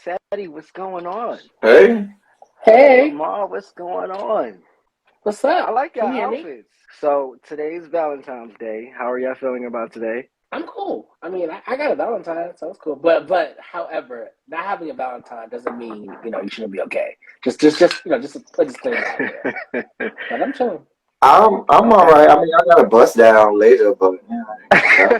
Elteddy, what's going on? Hey, Hey, Lamar, what's going on? what's I up? like your Can you hear me? outfits. So today's Valentine's Day. How are y'all feeling about today? I'm cool. I mean, I got a Valentine, so it's cool. However, not having a Valentine doesn't mean you shouldn't be okay. Just to put this thing out there. But I'm chilling. I'm all Okay. right. I mean, I got a bust down later, but yeah.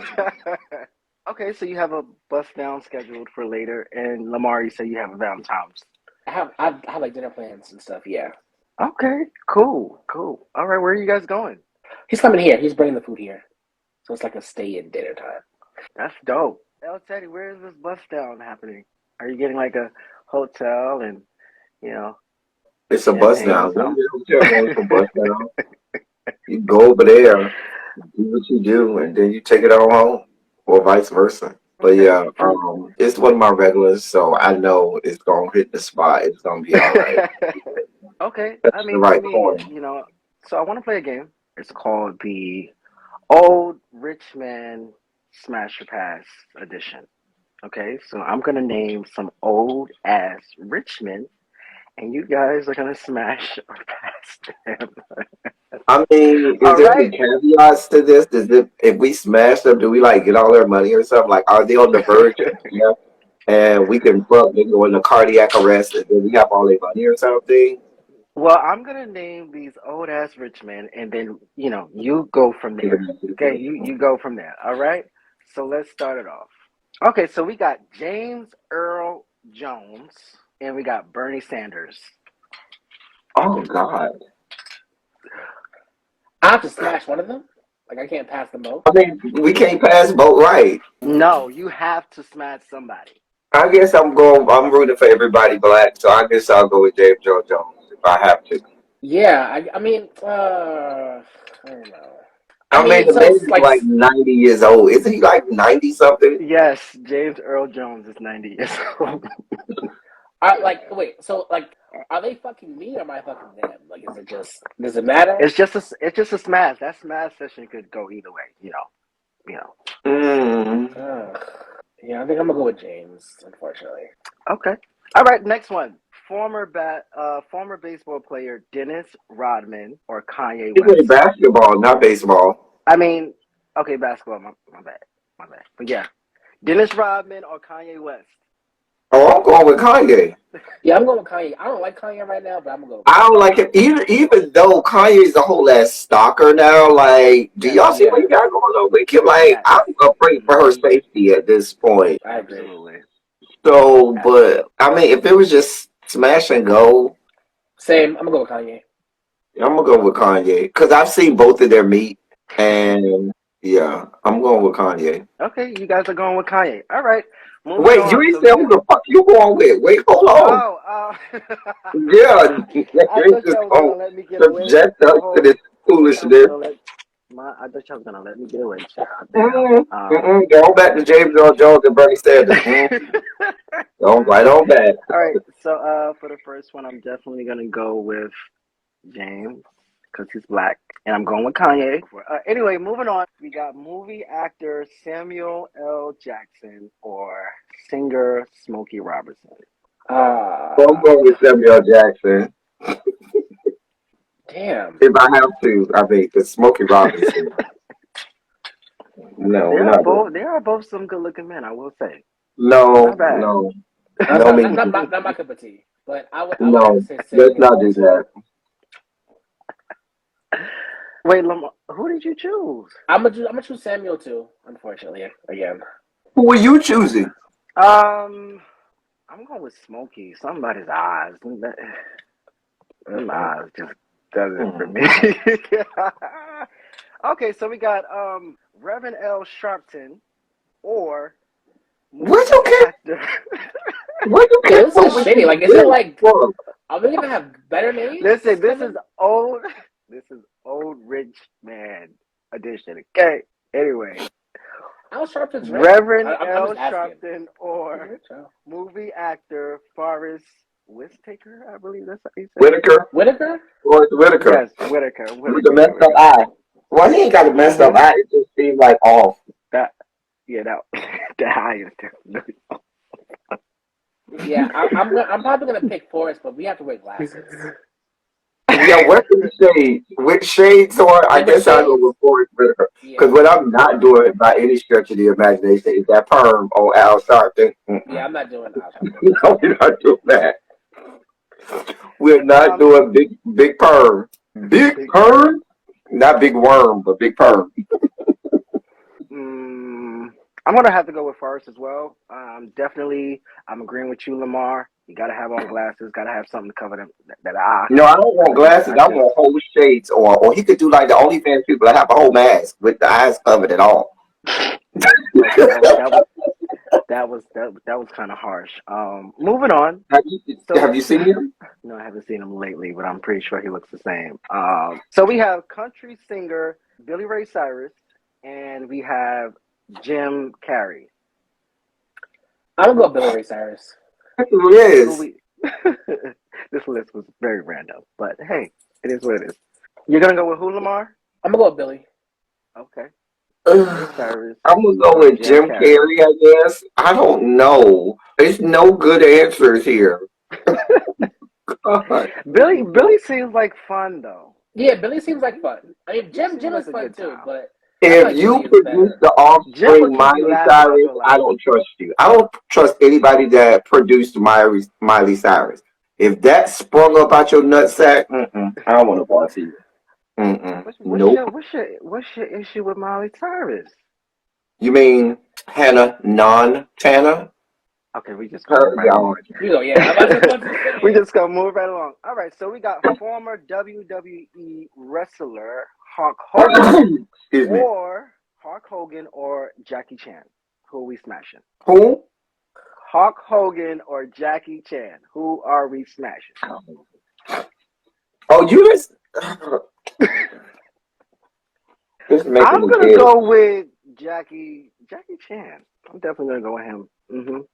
Okay, so you have a bust down scheduled for later, and Lamar, you say you have a Valentine's. I have like dinner plans and stuff. Yeah, Okay, cool, cool. All right, where are you guys going? he's coming here. He's bringing the food here, so it's like a stay-in dinner time. That's dope. Elteddy, where is this bust down happening? Are you getting like a hotel and you know It's a bust champagne or down. Don't something? get a hotel room for bust down. You go over there, do what you do, and then you take it all home, or vice versa. But Okay. yeah, it's one of my regulars, so I know it's gonna hit the spot. It's gonna be all right. Okay. I That's the mean, for right me, corner. so I want to play a game. It's called the Old Rich Man Smash Your Pass edition. Okay. So I'm going to name some old ass rich men, and you guys are going to smash or pass them. I mean, is All there any right. caveats to this? Does it, if we smash them, do we like get all their money or something? Like, are they on the verge of death and we can fuck, they go into cardiac arrest and then we have all their money or something? Well, I'm going to name these old ass rich men, and then, you go from there. Okay. You go from there. All right. So let's start it off. Okay, so we got James Earl Jones and we got Bernie Sanders. Oh God! I have to smash one of them. Like I can't pass them both. I mean, we can't pass both, right? No, you have to smash somebody. I guess I'm going. I'm rooting for everybody black, so I guess I'll go with James Earl Jones if I have to. Yeah, I mean, I don't know. I I mean, mean, the so man it's is like like 90 years old. Isn't he like 90 something? Yes, James Earl Jones is 90 years old. wait, so like, are they fucking me or am I fucking them? Like, is it just does it matter? It's just a smash. That smash session could go either way, you know. Mm. Ugh. Yeah, I think I'm gonna go with James. Unfortunately, Okay. All right, next one. Former baseball player Dennis Rodman or Kanye He played West. basketball, not baseball. I mean, okay, basketball, my bad. My bad. But yeah. Dennis Rodman or Kanye West. Oh, I'm going with Kanye. yeah, I'm going with Kanye. I don't like Kanye right now, but I'm gonna go with I don't Kanye. like him even though Kanye's a whole ass stalker now. Like, do Yes. y'all see what Yeah, he got going on with Kim? Like, Yes. I'm afraid for her Hmm. safety at this point. I agree. Absolutely. So, but Absolutely. I mean, if it was just smash and go, Same. I'm gonna go with Kanye. I'm gonna go with Kanye because I've seen both of their meet, and yeah, I'm going with Kanye. Okay, you guys are going with Kanye. All right. Moving Wait, you on. ain't So we said who got the fuck you going with? Wait, hold on. Oh, Yeah, I you ain't thought just y'all was gonna gonna let me get away. subject us to Oh, this I thought y'all was foolishness. gonna let I thought y'all was gonna let me get away, child. Damn. Mm-mm, mm-mm. Go back to James Earl Jones and Bernie Sanders. Go right on back. All right. So for the first one, I'm definitely gonna go with James because he's black, and I'm going with Kanye. Anyway, moving on. We got movie actor Samuel L. Jackson or singer Smokey Robertson. So I'm Ah, going with Samuel Jackson. damn. If I have to, I mean, the Smokey Robinson. No, not really. They are both some good looking men, I will say. Not No, bad. no, That's no, not me. not not, not, not my cup of tea. But I would have to No, say let's Samuel not do also. that. Wait, Lamar, who did you choose? I'm gonna choose Samuel too. Unfortunately, again. Who are you choosing? Um, I'm going with Smokey. Somebody's eyes. Them Mm-mm. eyes just does it for Hmm. me. Okay, so we got Reverend L. Sharpton or Where'd movie you get? actor. Where you Yeah, get this so is much shitty. Like, is it this like from? are we gonna have better names Listen, this is coming? old. This is old rich man edition. Okay. Anyway, Al Sharpton's rich. Reverend I'm L. just asking. Sharpton He's or rich, huh? movie actor Forrest Whitaker. I believe that's how you say it. Whitaker? Whitaker? Forrest Whitaker. Yes, Whitaker. With the Whitaker. messed up Whitaker. eye. Well, he ain't got a messed up Mm-hmm. eye. It just seems like off. That. Yeah. That. The highest. Yeah, I'm probably gonna pick Forrest, but we have to wear glasses. Yeah, what shades? Which shades are? I Yeah, but guess I'll go shades. with Forrest Whitaker. Because Yeah, what I'm not doing by any stretch of the imagination is that perm on Al Sharpton. yeah, I'm not doing Al Sharpton. No, we're not doing that. We're not Um, doing big perm. Big Big Perm. perm? Not big worm, but big perm. Mm, I'm gonna have to go with Forrest as well. Definitely, I'm agreeing with you, Lamar. You gotta have on glasses. Gotta have something to cover them that eye. No, I don't want I just, glasses. I I just want whole shades, or he could do like the OnlyFans people that have a whole mask with the eyes covered at all. okay. That was kind of harsh. Moving on. Have So you seen him? no, I haven't seen him lately, but I'm pretty sure he looks the same. So we have country singer Billy Ray Cyrus, and we have Jim Carrey. I'm gonna go Billy Ray Cyrus. Who Who is? we? This list was very random, but hey, it is what it is. You're gonna go with who, Lamar? I'm gonna go with Billy. Okay, Billy Ray I'm Cyrus gonna go and with Jim Jim Carrey. Carrey. I guess I don't know. There's no good answers here. God. Billy seems like fun though. Yeah, Billy seems like fun. I mean, He Jim seems is like a fun good too, time. but I feel If like you Billy is produce better. the Jim will offspring keep you Miley laughing, I Cyrus, feel I like. don't trust you. I don't trust anybody that produced Miley Cyrus. If that sprung up out your nutsack, I don't want to talk to you. Nope. What's your issue with Miley Cyrus? You mean Hannah non-Tana? Okay, we just gonna move Her, right along. y'all. You know, yeah, I was about to We say. just gonna move right along. All right, so we got former WWE wrestler Hulk Hogan Excuse me. or Jackie Chan. Who are we smashing? Who? Hulk Hogan or Jackie Chan? Who are we smashing? Oh, you just this is making I'm me gonna ill. go with Jackie Chan. I'm definitely gonna go with him.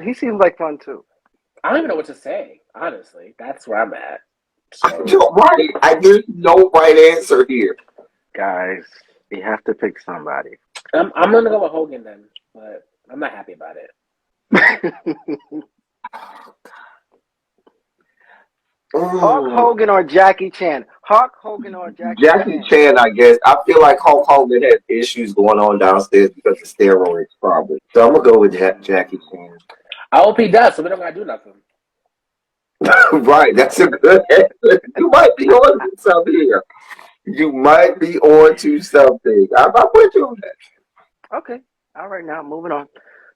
He seems like fun too. I don't even know what to say. Honestly, that's where I'm at. So You're right. There's no right answer here. Guys, you have to pick somebody. I'm gonna go with Hogan then, but I'm not happy about it. Hulk Ooh. Hogan or Jackie Chan? Hulk Hogan or Jackie Jackie Chan? Chan, I guess. I feel like Hulk Hogan has issues going on downstairs because of steroids, probably. So I'm gonna go with Jackie Chan. I hope he does, so we don't gotta do nothing. Right, that's a good answer. You might be on to something here. You might be on to something. I'm with you on that. Okay. All right, now moving on.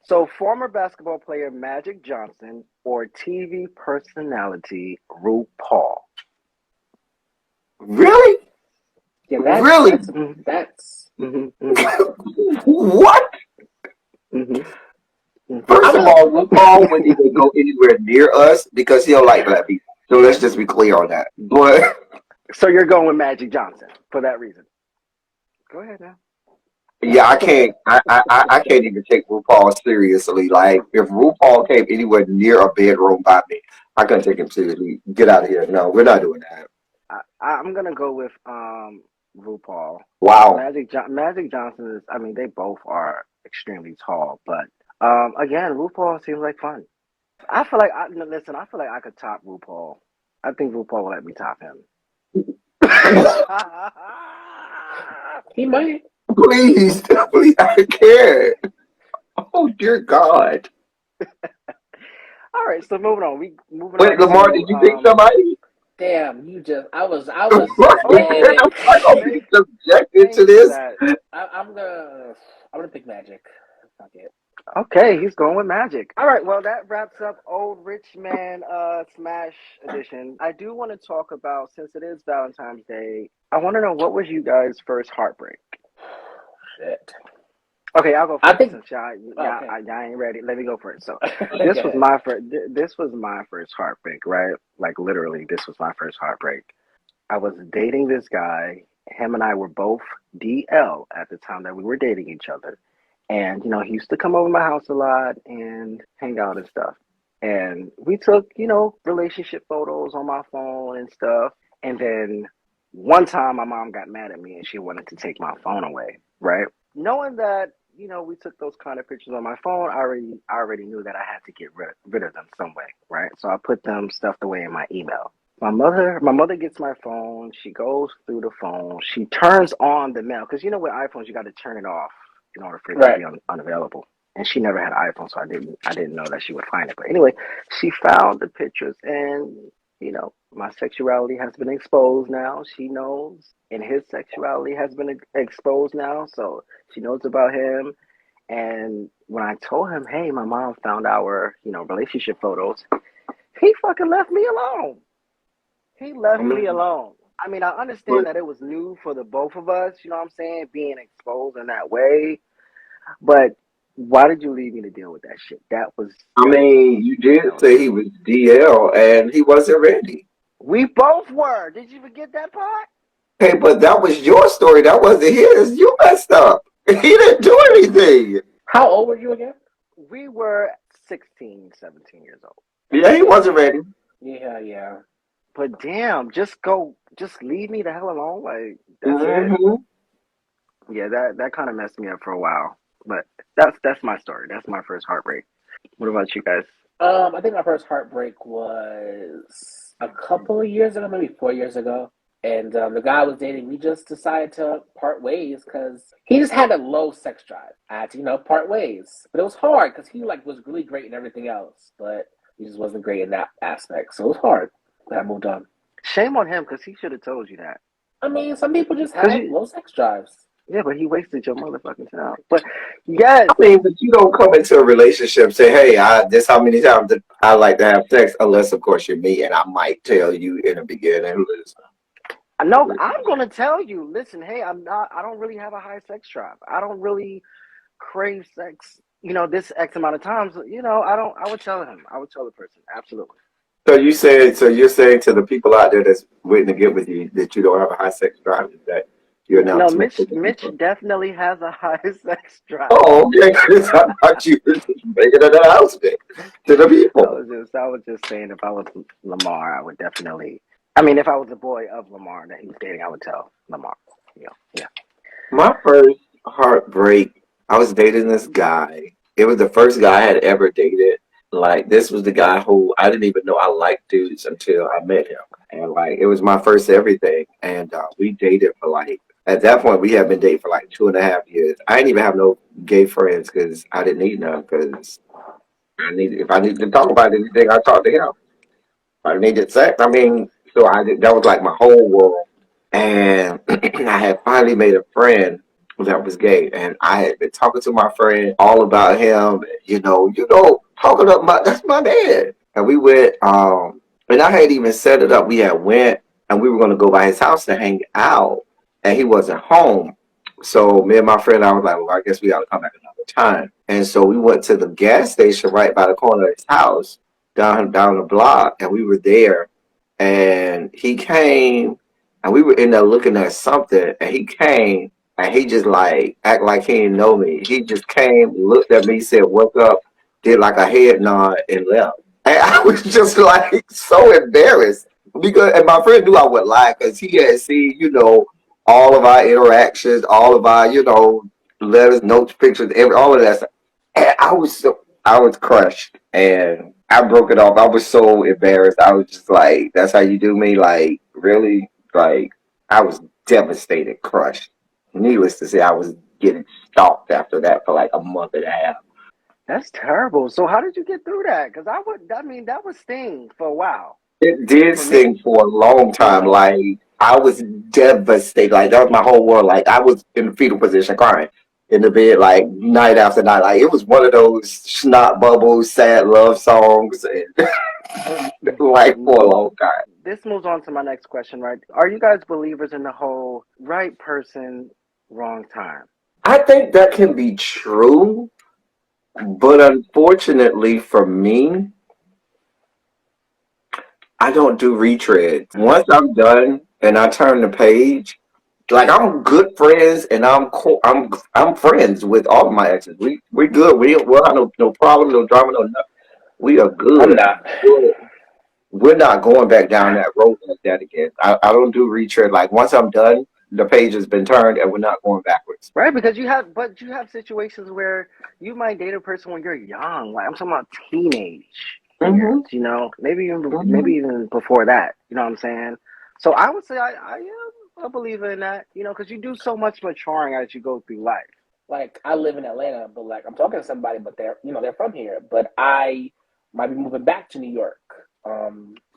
So, former basketball player Magic Johnson or TV personality RuPaul? Really? Yeah, Really? Mm-hmm, that's. mm-hmm, What? mm-hmm, mm-hmm. First I'm of gonna. all, RuPaul wouldn't even go anywhere near us because he don't like black people. So let's just be clear on that. But So, you're going with Magic Johnson for that reason. Go ahead now. yeah, I can't. I can't even take RuPaul seriously. Like if RuPaul came anywhere near a bedroom by me, I couldn't take him seriously. Get out of here. No, we're not doing that. I'm gonna go with RuPaul. Wow. Magic Johnson is. I mean, they both are extremely tall, but again, RuPaul seems like fun. I feel like no, listen. I feel like I could top RuPaul. I think RuPaul will let me top him. He might. Please, please, I can't. Oh dear God. All right, so moving on. We moving Wait, on Lamar, did to you pick somebody? Damn, you just. I Right, was just getting I'm it. not gonna be thank subjected thank to you for this. that. I'm gonna. I'm gonna pick Magic. Fuck it. Okay, he's going with Magic. All right, well that wraps up Old Rich Man Smash edition. I do want to talk about, since it is Valentine's Day, I want to know, what was you guys' first heartbreak? Shit. Okay, I'll go I first think. since Okay. y'all ain't ready. Let me go first. So, this was Okay. my first. This was my first heartbreak, right? Like literally, this was my first heartbreak. I was dating this guy. Him and I were both DL at the time that we were dating each other, and he used to come over my house a lot and hang out and stuff. And we took relationship photos on my phone and stuff. And then one time, my mom got mad at me and she wanted to take my phone away, right? Knowing that we took those kind of pictures on my phone. I already knew that I had to get rid of them some way, right? So I put them stuffed away in my email. My mother gets my phone. She goes through the phone. She turns on the mail because with iPhones you got to turn it off in order for it to Right. be unavailable. And she never had an iPhone, so I didn't know that she would find it. But anyway, she found the pictures, and my sexuality has been exposed now. She knows, and his sexuality has been exposed now. So she knows about him. And when I told him, hey, my mom found our relationship photos, he fucking left me alone. He I left me mean, alone. I mean, I understand but that it was new for the both of us, you know what I'm saying, being exposed in that way. But why did you leave me to deal with that shit? I mean, you That did was say he stupid. was DL and he wasn't ready. We both were. Did you forget that part? Hey, but that was your story. That wasn't his. You messed up. He didn't do anything. How old were you again? We were 16, 17 years old. Yeah, he wasn't ready. Yeah, yeah. But damn, just leave me the hell alone. Like that's it. Hmm. Yeah, that kind of messed me up for a while. But that's my story. That's my first heartbreak. What about you guys? I think my first heartbreak was a couple of years ago, maybe 4 years ago. And the guy I was dating, we just decided to part ways because he just had a low sex drive. I had to, part ways. But it was hard because he was really great in everything else, but he just wasn't great in that aspect. So it was hard. I moved on. Shame on him because he should have told you that. I mean, some people just Cause have low sex drives. yeah, but he wasted your motherfucking time. But yes, I mean, but you don't come into a relationship and say, "Hey, this how many times that I like to have sex," unless, of course, you're me, and I might tell you in the beginning. no, Listen, I'm gonna tell you. Listen, hey, I don't really have a high sex drive. I don't really crave sex. This X amount of times. I don't. I would tell him. I would tell the person. Absolutely. so you're saying to the people out there that's waiting to get with you that you don't have a high sex drive, is that you're No, announcing it to the Mitch people? definitely has a high sex drive. Oh, okay, because I thought you were just making an announcement to the people. I was just saying if I was Lamar, I would definitely. I mean, if I was a boy of Lamar that he was dating, I would tell Lamar. Yeah. My first heartbreak, I was dating this guy. It was the first guy I had ever dated. Like, this was the guy who I didn't even know I liked dudes until I met him. And, like, it was my first everything. And we dated for, like, at that point, we had been dating for, like, 2.5 years. I didn't even have no gay friends because I didn't need none because if I needed to talk about anything, I talked to him. If I needed sex, I mean, so that was, like, my whole world. And I had finally made a friend that was gay, and I had been talking to my friend all about him. Talking up that's my man. And we went, and I had even set it up. We had went, and we were going to go by his house to hang out, and he wasn't home. So me and my friend, I was like, well, I guess we got to come back another time. And so we went to the gas station right by the corner of his house, down the block, and we were there. And he came and we were in there looking at something, and he came, and he just like act like he didn't know me. He just came, looked at me, said, "What's up?" Did like a head nod and left. And I was just like so embarrassed because, and my friend knew I would lie because he had seen, all of our interactions, all of our, letters, notes, pictures, all of that stuff. And I was crushed, and I broke it off. I was so embarrassed. I was just like, "That's how you do me?" Like, really? Like, I was devastated, crushed. Needless to say, I was getting stalked after that for like a month and a half. That's terrible. So how did you get through that? Because I mean, that would sting for a while. It did For me, sting for a long time. yeah. Like, I was devastated. Like, that was my whole world. Like, I was in the fetal position crying in the bed, like, night after night. Like, it was one of those snot bubbles, sad love songs, and like for a long time. This moves on to my next question, right? Are you guys believers in the whole right person, wrong time? I think that can be true, but unfortunately for me, I don't do retreads. Once I'm done and I turn the page, like I'm good friends and I'm friends with all of my exes. We good. We'll have no problem, no drama, no nothing. We are I'm good. not. We're not going back down that road like that again. I don't do retread. Like once I'm done, the page has been turned and we're not going backwards. Right, because you have situations where you might date a person when you're young. Like I'm talking about teenage years, Mm-hmm. you know, maybe Mm-hmm. even before that. You know what I'm saying? So I would say I am a believer in that, you know, because you do so much maturing as you go through life. Like I live in Atlanta, but like I'm talking to somebody, but they're from here. But I might be moving back to New York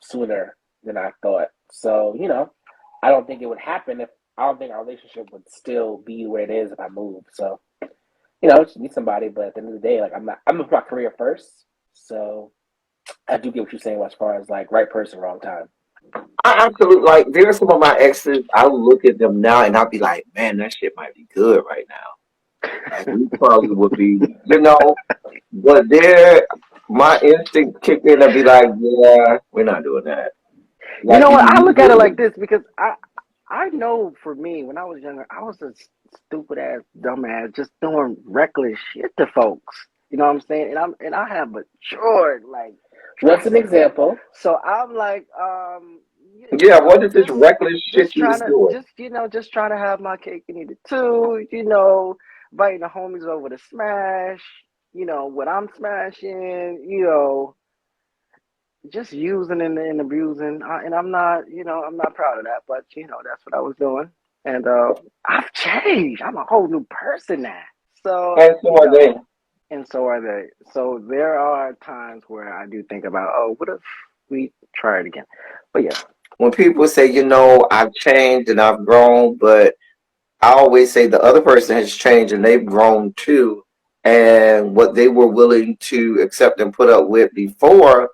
sooner than I thought. So I don't think it would happen if I don't think our relationship would still be where it is if I moved. So just meet somebody, but at the end of the day, like I'm with my career first. So I do get what you're saying as far as like right person, wrong time. I absolutely like. There are some of my exes. I look at them now and I'll be like, man, that shit might be good right now. Like we probably would be, but there, my instinct kicked in and be like, yeah, we're not doing that. You Like know what? I look at it like you this because I know for me when I was younger, I was a stupid ass, dumb ass, just doing reckless shit to folks. You know what I'm saying? And I have matured like What's an drastically. example? So I'm like, yeah, what is this just reckless shit you was doing? just trying to have my cake and eat it too. You know, inviting the homies over to smash. You know what I'm smashing. You know, just using and abusing, and I'm not proud of that, but that's what I was doing, and I've changed. I'm a whole new person now. So And so are they. and so are they. So there are times where I do think about, oh, what if we try it again? But yeah, When people say, I've changed and I've grown, but I always say the other person has changed and they've grown too. And what they were willing to accept and put up with before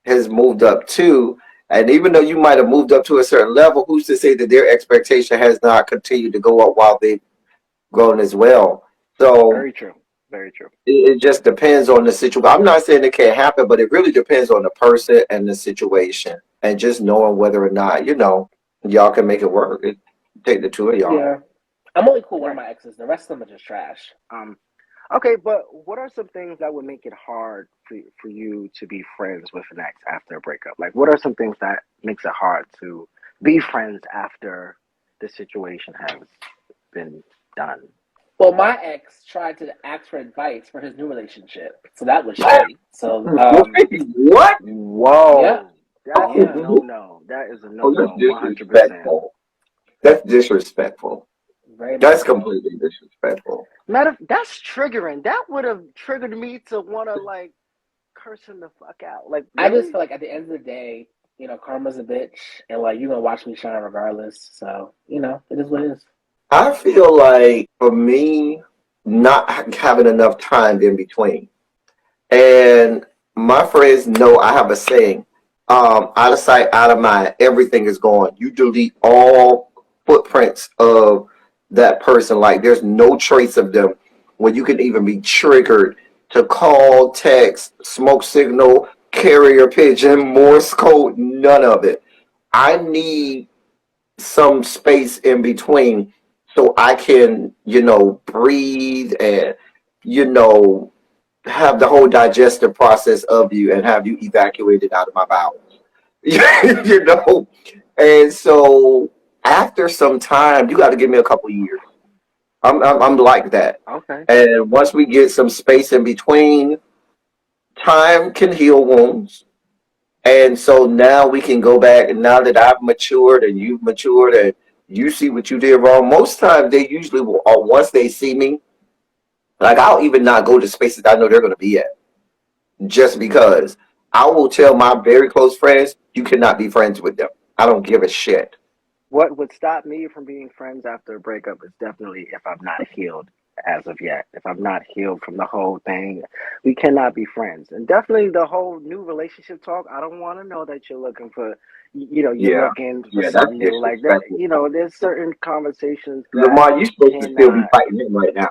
has moved up too. And even though you might have moved up to a certain level, who's to say that their expectation has not continued to go up while they've grown as well? So very true, very true. it just depends on the situation. I'm not saying it can't happen, but it really depends on the person and the situation, and just knowing whether or not y'all can make it work. It take the two of y'all. Yeah, I'm only cool with one of Right. my exes. The rest of them are just trash. Um. Okay, but what are some things that would make it hard for you to be friends with an ex after a breakup? Like, what are some things that makes it hard to be friends after the situation has been done? Well, my ex tried to ask for advice for his new relationship, so that was shitty. So, What? yeah, Whoa, that's a yeah, no no. That is a Oh, no that's no, 100%. disrespectful. That's disrespectful. very much That's so. completely disrespectful. That's triggering. That would have triggered me to want to like curse him the fuck out. Like, I just really? feel like at the end of the day, karma's a bitch, and like you're gonna watch me shine regardless. So, it is what it is. I feel like for me, not having enough time in between. And my friends know I have a saying, out of sight, out of mind, everything is gone. You delete all footprints of that person. Like there's no trace of them when you can even be triggered to call, text, smoke signal, carrier pigeon, Morse code, none of it. I need some space in between so I can, breathe and, you know, have the whole digestive process of you and have you evacuated out of my bowels. you know? And so after some time, you got to give me a couple years. I'm like that. Okay. And once we get some space in between, time can heal wounds. And so now we can go back, and now that I've matured and you've matured and you see what you did wrong, most times they usually will, or once they see me, like I'll even not go to spaces I know they're going to be at just because I will tell my very close friends, you cannot be friends with them. I don't give a shit. What would stop me from being friends after a breakup is definitely if I'm not healed as of yet. If I'm not healed from the whole thing, we cannot be friends. And definitely the whole new relationship talk, I don't want to know that you're looking for, you're Yeah. looking for Yeah, that's something new like that. disrespectful. There's certain conversations that Lamar, you supposed to still be cannot. fighting him right now.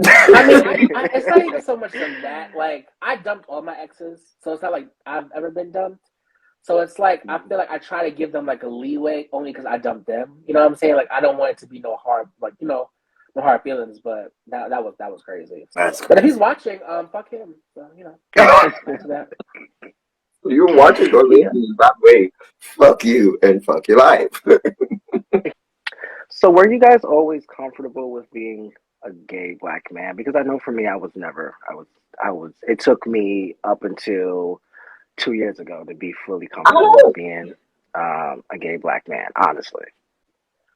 I mean, it's not even so much from that. Like, I dumped all my exes, so it's not like I've ever been dumped. So it's like I feel like I try to give them like a leeway only because I dumped them. You know what I'm saying? Like I don't want it to be no hard, like no hard feelings. But that was crazy. That's But if he's crazy. watching, fuck him. So after that. You're watching or Yeah. listening that way. Fuck you and fuck your life. So were you guys always comfortable with being a gay black man? Because I know for me, I was never. I was. It took me up until 2 years ago to be fully I comfortable with don't being a gay black man. Honestly.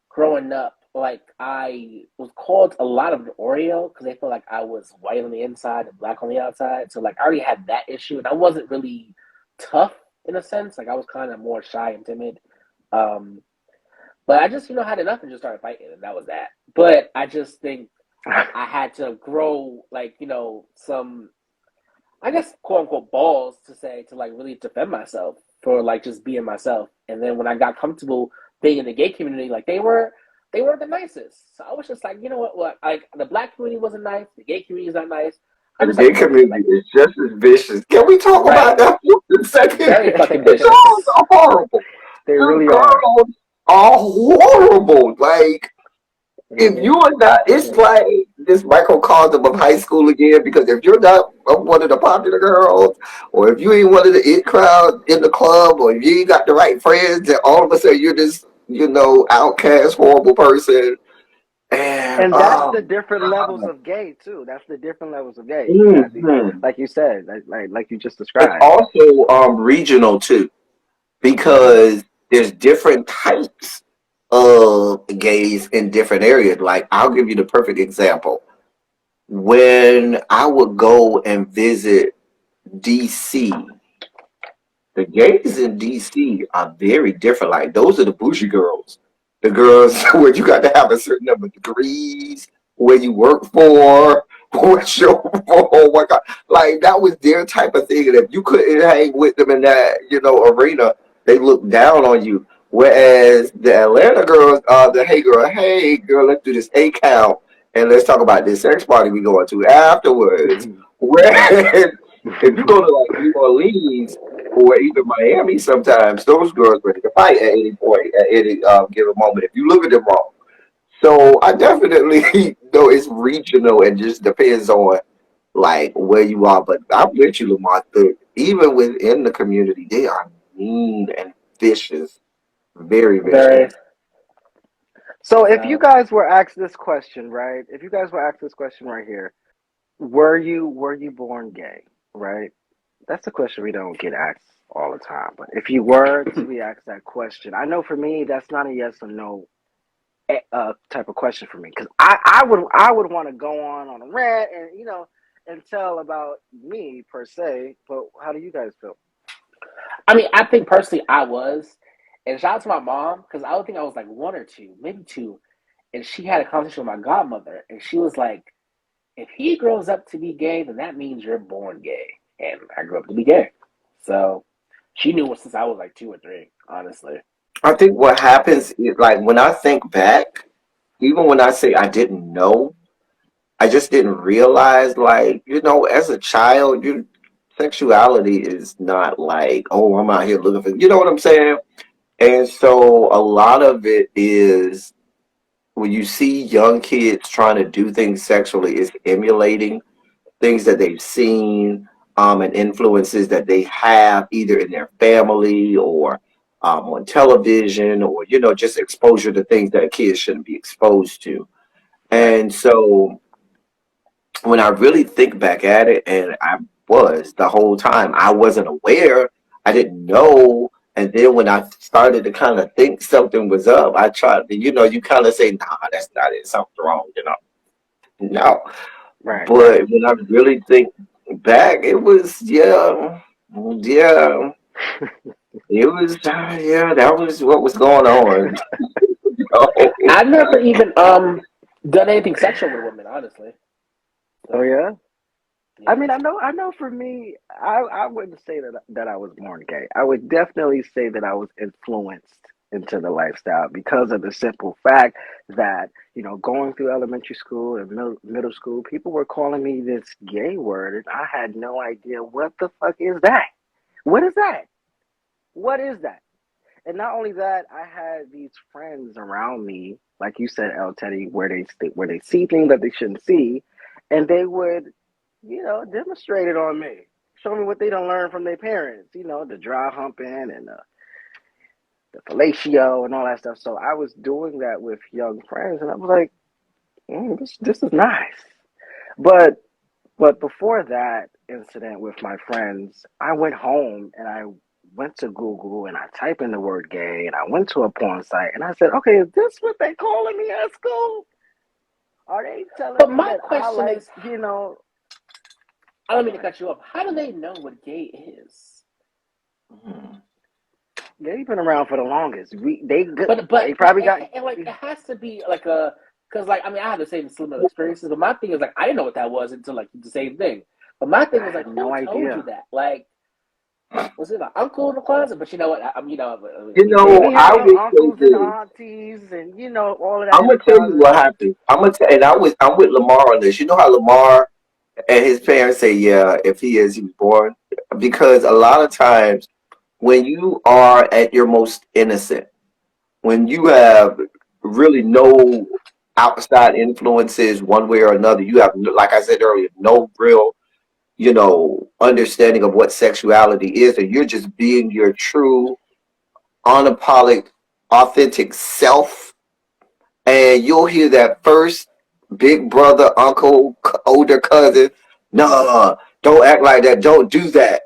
Growing up, like I was called a lot of an Oreo because they felt like I was white on the inside and black on the outside. So like I already had that issue, and I wasn't really tough in a sense. Like I was kind of more shy and timid. Um, but I just had enough and just started fighting, and that was that. But I just think I had to grow like some I guess quote unquote balls to say to like really defend myself for like just being myself. And then when I got comfortable being in the gay community, like they were the nicest. So I was just like, you know what, like the black community wasn't nice, the gay community is not nice. I The just like gay fuck it. community Like is just as vicious. Can we talk about right. that for a second? Very fucking The girls vicious. are horrible. They The really are. girls are horrible. Like, if Mm-hmm. you are not, it's Mm-hmm. like this microcosm of high school again. Because if you're not one of the popular girls, or if you ain't one of the it crowd in the club, or if you ain't got the right friends, and all of a sudden you're this, outcast, horrible person. And And that's the different levels of gay too. That's the different levels of gay. You got the, mhm. like you said, like you just It's described. also regional too, Hmm. because there's different types of gays in different areas. Like, I'll give you the perfect example. When I would go and visit DC, the gays in DC are very different. Like, those are the bougie girls. The girls where you got to have a certain number of degrees, where you work for, what's your, oh my God. Like, that was their type of thing. And if you couldn't hang with them in that, arena, they looked down on you. Whereas the Atlanta girls are the, hey girl, let's do this A count and let's talk about this sex party we going to afterwards. Right. Whereas if you go to like New Orleans, or even Miami, sometimes those girls ready to fight at any point, at any given moment, if you look at them wrong. So I definitely know it's regional and just depends on like where you are. But I'm with you, Lamar. Even within the community, they are mean and vicious, very Very. vicious. So if you No. guys were asked this question, right? If you guys were asked this question right here, were you born gay? Right? That's a question we don't get asked all the time. But if you were to be asked that question, I know for me that's not a yes or no type of question for me because I would want to go on a rant and and tell about me per se. But how do you guys feel? I mean, I think personally I was. And shout out to my mom, because I would think I was like one or two, maybe two. And she had a conversation with my godmother, and she was like, if he grows up to be gay, then that means you're born gay. And I grew up to be gay. So she knew it since I was like two or three, honestly. I think what happens is, like, when I think back, even when I say I didn't know, I just didn't realize, like, as a child, your sexuality is not like, oh, I'm out here looking for, you know what I'm saying? And so a lot of it is when you see young kids trying to do things sexually, is emulating things that they've seen, and influences that they have either in their family or on television, or, just exposure to things that kids shouldn't be exposed to. Right. And so when I really think back at it, and I was the whole time, I wasn't aware, I didn't know. And then when I started to kind of think something was up, I tried to, you kind of say, nah, that's not it, something's wrong. No. Right. Right. But when I really think back, it was, yeah, it was, yeah, that was what was going on. I never even done anything sexual with women, honestly. Oh So yeah. I yeah. mean, I know. For me, I wouldn't say that I was born gay. I would definitely say that I was influenced into the lifestyle because of the simple fact that going through elementary school and middle school, people were calling me this gay word, and I had no idea what the fuck is that. What is that? What is that? And not only that, I had these friends around me, like you said, Elteddy, where they see things that they shouldn't see, and they would, demonstrate it on me, show me what they don't learn from their parents, the dry humping and the fellatio and all that stuff. So I was doing that with young friends, and I was like, this is nice. But before that incident with my friends, I went home and I went to Google and I typed in the word gay and I went to a porn site and I said, okay, is this what they calling me at school? Are they telling But me my that I question like, is, I don't mean to cut you off. How do they know what gay is? they've been around for the longest. They But probably got. and like it has to be like a because like I mean I had the same similar experiences, but my thing is like I didn't know what that was until like the same thing. But my thing I is like had no who told you idea. that? Like was it an uncle in the closet? But you know what? We I had would say uncles and this. aunties and all of that I'm in the gonna tell you closet. what happened. And I'm with Lamar on this. You know how Lamar and his parents say, yeah, if he is, he was born. Because a lot of times when you are at your most innocent, when you have really no outside influences one way or another, you have, like I said earlier, no real, understanding of what sexuality is, and you're just being your true, unapologetic, authentic self. And you'll hear that first big brother, uncle, older cousin, no, don't act like that, don't do that.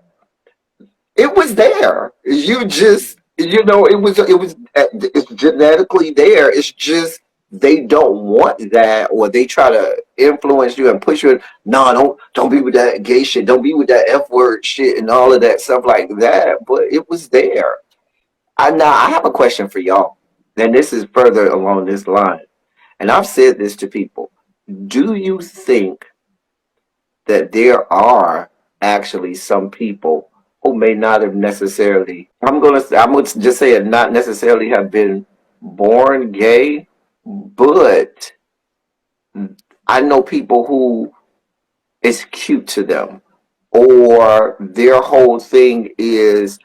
It was there. You just, it's genetically there. It's just they don't want that, or they try to influence you and push you. No, don't be with that gay shit. Don't be with that F word shit and all of that stuff like that. But it was there. I have a question for y'all, and this is further along this line. And I've said this to people. Do you think that there are actually some people who may not have necessarily, I'm gonna just say it, not necessarily have been born gay, but I know people who it's cute to them, or their whole thing is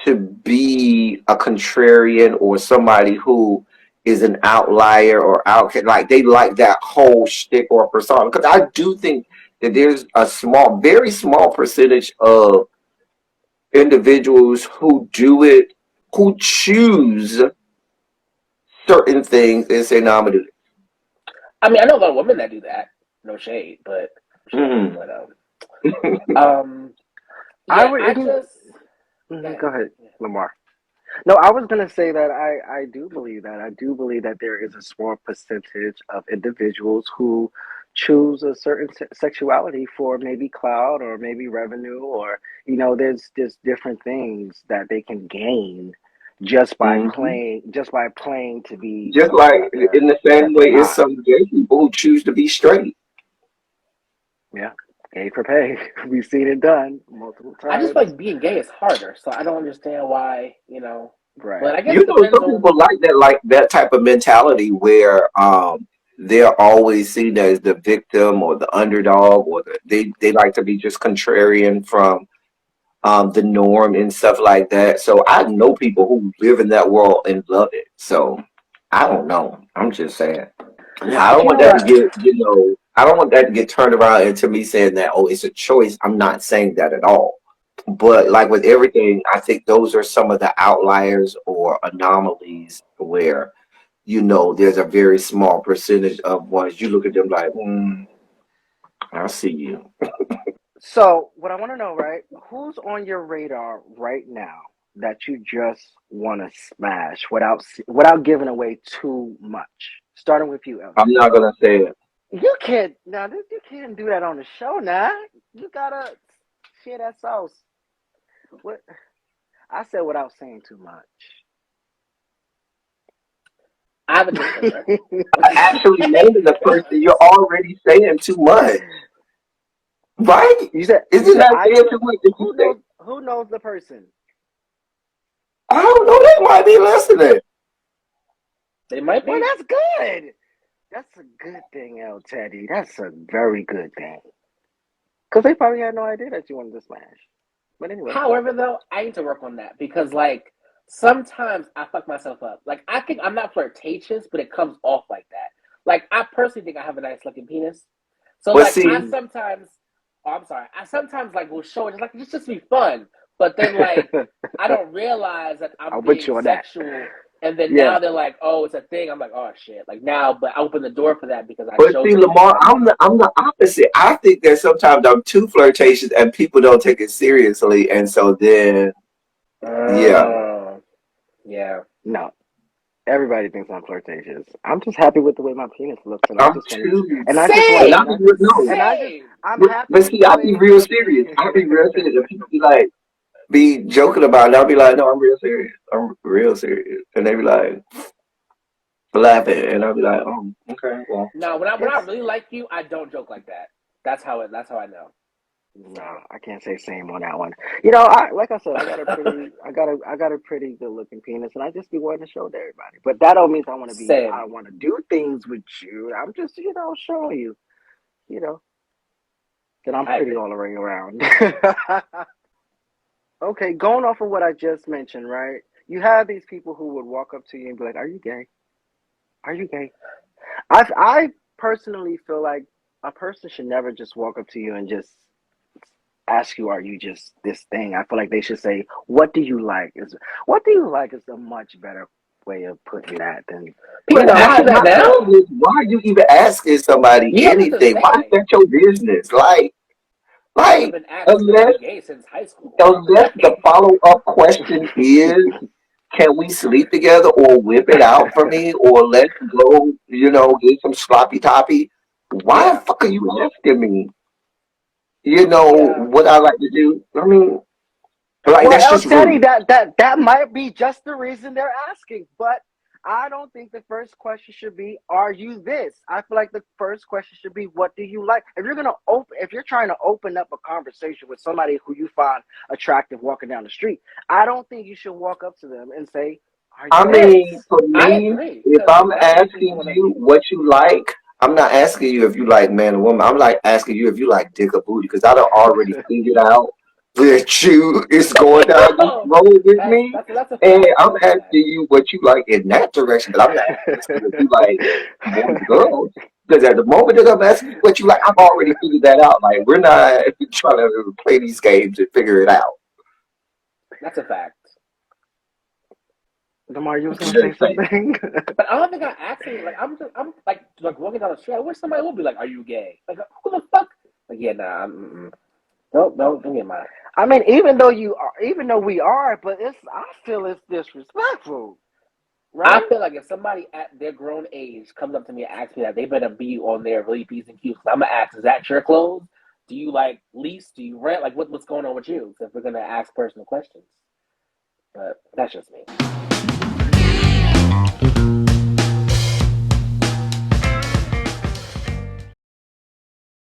to be a contrarian or somebody who is an outlier or outcast. Like they like that whole shtick or persona. Because I do think that there's a small, very small percentage of individuals who do it, who choose certain things and say, "No, I'm gonna do I mean I know a lot of women that do that. No shade, but this." but Mm. I yeah, would. I just go Go ahead. ahead, Lamar. No, I was gonna say that I do believe that. I do believe that there is a small percentage of individuals who choose a certain sexuality for maybe clout or maybe revenue, or there's different things that they can gain Hmm. just by playing to be Just someone like that they're in the same way, it's not. some gay people who choose to be straight. Yeah, gay for pay. We've seen it done multiple I just feel times. like being gay is harder, so I don't understand why, Right. But I guess it depends Some on people like that type of mentality where they're always seen as the victim or the underdog, or they like to be just contrarian from the norm and stuff like that. So I know people who live in that world and love it. So I don't know. I'm just saying. Yeah, I I don't want can't that to lie. get, I don't want that to get turned around into me saying that, oh, it's a choice. I'm not saying that at all. But like with everything, I think those are some of the outliers or anomalies where, there's a very small percentage of ones you look at them like, I see you. So, what I want to know, right? Who's on your radar right now that you just want to smash without giving away too much? Starting with you, I'm Elteddy. not gonna say it. You can't now. You can't do that on the show. Now you gotta share that sauce. What I said without saying too much. I have a disclaimer. Actually naming the person, you're already saying too much. Right? you Isn't said that I saying do too it. much if you say, Who knows the person? I don't know, they might be listening. They might Well, be. that's good. That's a good thing, El Teddy. That's a very good thing. Because they probably had no idea that you wanted to smash. But anyway. However, though, I need to work on that because, like, sometimes I fuck myself up. Like, I think I'm not flirtatious, but it comes off like that. Like, I personally think I have a nice looking penis. So, But like, see, I sometimes, oh, I'm sorry, I sometimes, like, will show it, like, it's just to be fun. But then, like, I don't realize that I'm I'll put being you on that. sexual. And then Yeah. now they're like, oh, it's a thing. I'm like, oh, shit. Like, now, but I open the door for that because I But showed see, them Lamar, that. I'm the opposite. I think that sometimes I'm too flirtatious and people don't take it seriously, and so then yeah, Yeah. No, everybody thinks I'm flirtatious. I'm just happy with the way my penis looks, and I I'm just want to, too. and I just want And to, I Same. be real, no, I'm Same. happy but with see, the I way be it real looks. serious. I be real serious, and people be like, be joking about it. I'll be like, no, I'm real serious. I'm real serious, and they be like laughing, and I'll be like, oh, okay, well, No, when I It's really like you, I don't joke like that. That's how I know. no, So I can't say same on that one. I like I said, I got a pretty good looking penis, and I just be wanting to show it to everybody. But that don't mean same. I want to do things with you. I'm just, showing you, you know, that I'm I pretty agree. all the way around. Okay, going off of what I just mentioned, right? You have these people who would walk up to you and be like, "Are you gay? Are you gay?" I personally feel like a person should never just walk up to you and just ask you, "Are you just this thing?" I feel like they should say, "What do you like?" What do you like is a much better way of putting that than People but ask why? you that My now. thing is, why are you even asking somebody You don't have to anything? Why is say. that your business? I haven't Like been asked, "Are unless you gay?" since high school. unless the Like, follow up question is, can we sleep together or whip it out for me or let's go, get some sloppy toppy? Why the yeah, fuck are you asking me? yeah. What I like to do? I mean, like Well, that's El just Teddy, rude. that might be just the reason they're asking, but I don't think the first question should be, "Are you this?" I feel like the first question should be, "What do you like?" If you're trying to open up a conversation with somebody who you find attractive walking down the street, I don't think you should walk up to them and say, "Are I you mean, this?" for I me, agree if because I'm that makes me asking want to. you what you like, I'm not asking you if you like man or woman. I'm like asking you if you like dick or booty because I don't already figured out that you is going down this Oh, road with that's me. that's that's a And fact. I'm That's a asking fact. you what you like in that direction, but I'm not asking you if you like boys or girls. Because at the moment that I'm asking you what you like, I've already figured that out. Like, we're not trying to play these games and figure it out. That's a fact. Lamar, you was gonna say Just saying. something? But I don't think I actually like. I'm like walking down the street. I wish somebody would be like, "Are you gay?" Like, who the fuck? Like, yeah, nah. Don't get mine. I mean, even though we are, but I feel it's disrespectful, I right? feel like if somebody at their grown age comes up to me and asks me that, they better be on their really P's and Q's. I'm gonna ask, "Is that your clothes? Do you like lease? Do you rent? Like, what's going on with you?" If we're gonna ask personal questions, but that's just me.